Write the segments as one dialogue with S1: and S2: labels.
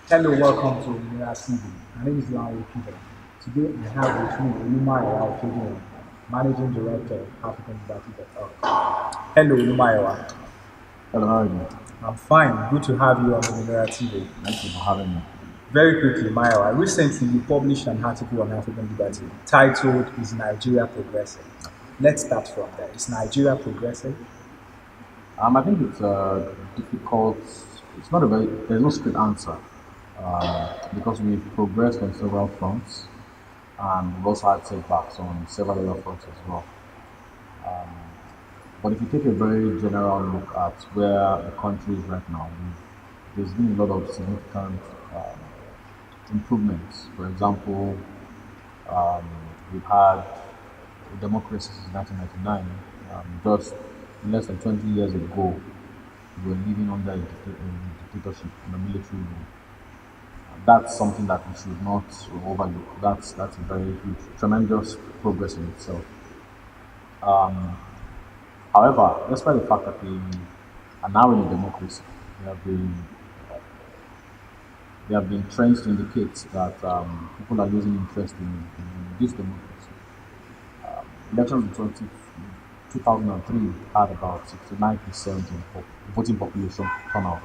S1: Hello, welcome to Olumayowa TV. My name is Lanre Peter. Today I have with me Olumayowa Okediran, Managing Director of African Liberty.org. Hello, Olumayowa.
S2: Hello, how are you?
S1: I'm fine. Good to have you on Olumayowa TV.
S2: Thank you for having me.
S1: Very quickly, Mayowa, recently you published an article on African Liberty titled Is Nigeria Progressing? Let's start from there. Is Nigeria progressing?
S2: I think it's difficult. It's not a very. There's no straight answer because we've progressed on several fronts, and we've also had setbacks on several other fronts as well. But if you take a very general look at where the country is right now, there's been a lot of significant um, improvements. For example, um, we've had democracy since 1999. Just less than 20 years ago, we were living under a dictatorship in a military rule. That's something that we should not overlook. That's a very huge, tremendous progress in itself. Um, However, despite the fact that we are now in a democracy, there have been there have been trends to indicate that people are losing interest in this democracy. Elections in 2003 had about 69% in voting population turnout,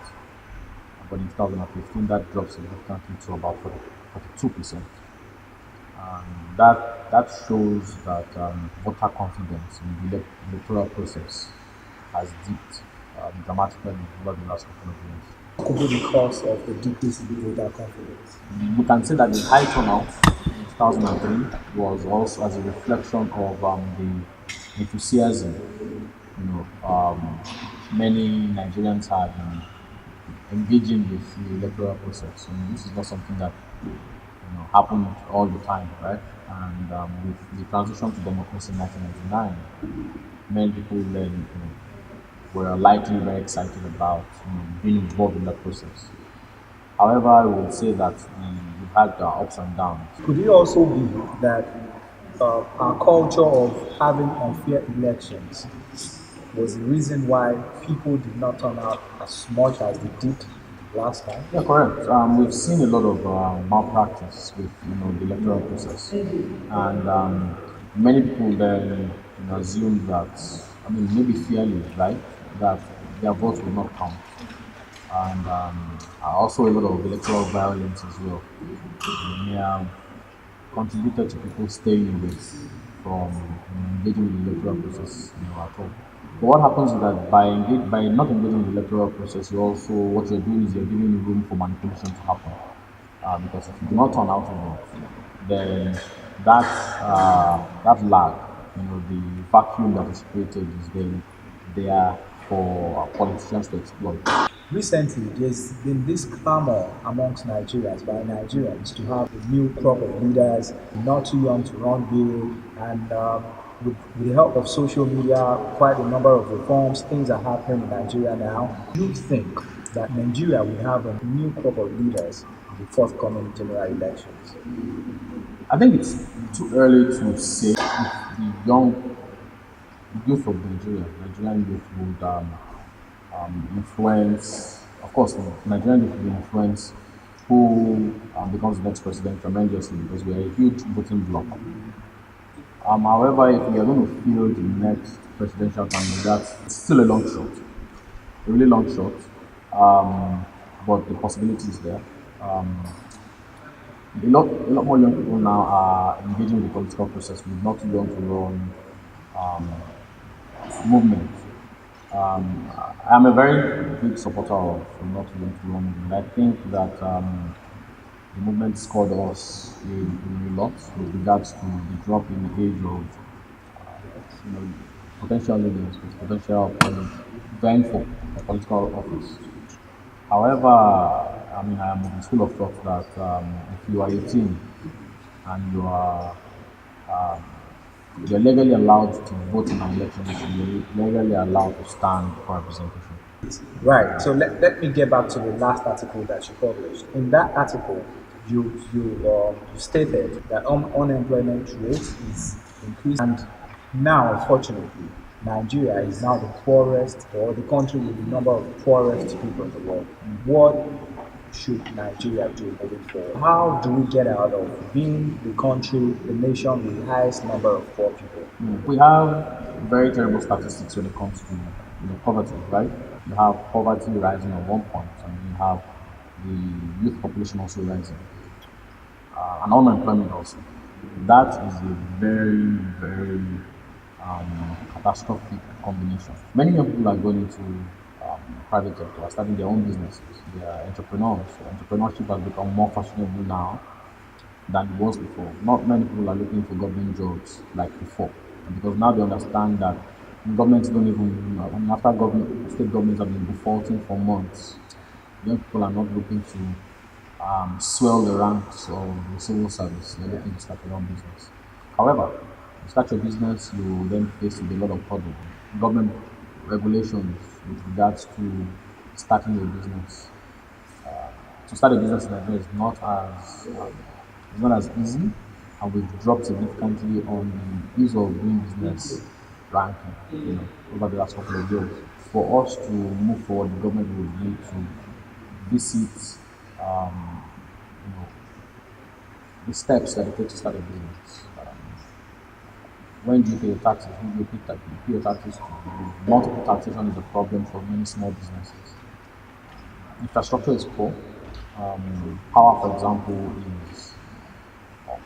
S2: but in 2015 that dropped significantly to about 42%. That shows that voter confidence in the electoral process has dipped dramatically over the last couple of years.
S1: Could be because of the decrease in voter confidence.
S2: We can say that the high turnout in 2003 was also as a reflection of the enthusiasm many Nigerians had in engaging with the electoral process. This is not something that happened all the time, right? And with the transition to democracy in 1999, many people then were likely very excited about being involved in that process. However, I would say that we've had ups and downs.
S1: Could it also be that our culture of having unfair elections was the reason why people did not turn out as much as they did last time?
S2: Yeah, correct. We've seen a lot of malpractice with the electoral process, and many people then assume that maybe fairly, right, that their votes will not count, and also a lot of electoral violence as well. May have contributed to people staying away from engaging with the electoral process at all. But what happens is that by not engaging with the electoral process, you also what you're doing is you're giving room for manipulation to happen. Because if you do not turn out to vote, then that lag, the vacuum that is created is then there for politicians to exploit.
S1: Recently, there's been this clamor amongst Nigerians by Nigerians to have a new crop of leaders, not too young to run bill, and with the help of social media, quite a number of reforms, things are happening in Nigeria now. Do you think that Nigeria will have a new crop of leaders in the forthcoming general elections?
S2: I think it's too early to say if the young youth of Nigerian youth would influence, of course, the Nigerian youth will influence who becomes the next president tremendously because we are a huge voting bloc. However, if we are going to field the next presidential candidate, it's still a long shot, a really long shot, but the possibility is there. Um, a lot more young people now are engaging with the political process with not too young to run movement. I'm a very big supporter of not too young to run movement. I think that the movement scored us in a lot with regards to the drop in the age of you know, potential leaders with potential vying for a political office. However, I am of the school of thought that if you are 18 and you're legally allowed to vote in an election, you should be legally allowed to stand for representation.
S1: Right. So let me get back to the last article that you published. In that article, you stated that unemployment rate is increasing, and now, unfortunately, Nigeria is now the poorest or the country with the number of poorest people in the world. What should Nigeria do moving forward? How do we get out of being the country, the nation with the highest number of poor people?
S2: We have very terrible statistics when it comes to poverty, right? You have poverty rising at one point, and you have the youth population also rising, and unemployment also. That is a very, very catastrophic combination. Many young people are going into private sector, are starting their own businesses. They are entrepreneurs. So entrepreneurship has become more fashionable now than it was before. Not many people are looking for government jobs like before because now they understand that governments don't even, I mean, after government, state governments have been defaulting for months. Young people are not looking to swell the ranks of the civil service. They're looking to start their own business. However, you start your business, you then face with a lot of hurdles. Government regulations with regards to starting your business. To start a business in Nigeria is not as easy, and we've dropped significantly on the ease of doing business ranking, over the last couple of years. For us to move forward, the government would need to visit, you know, the steps that it takes to start a business. When do you pay your taxes? Who do you pay your taxes to? Multiple taxation is a problem for many small businesses. Infrastructure is poor. Power, for example, is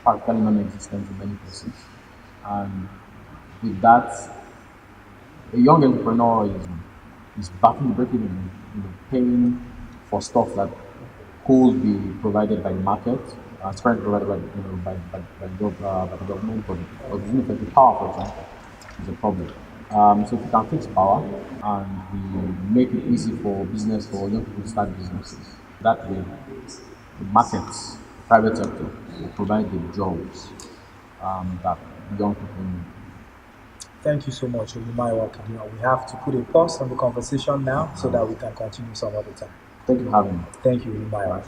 S2: practically non-existent in many places. And with that, a young entrepreneur is battling the break even, paying for stuff that could be provided by the market, spread provided by the government, but the ineffective power, for example, is a problem. So if you can fix power and we make it easy for business for young people to start businesses, that way the markets, private sector will provide the jobs that young people need.
S1: Thank you so much, Olumayowa Okediran. We have to put a pause on the conversation now so that we can continue some other time.
S2: Thank you for having me.
S1: Thank you, Olumayowa.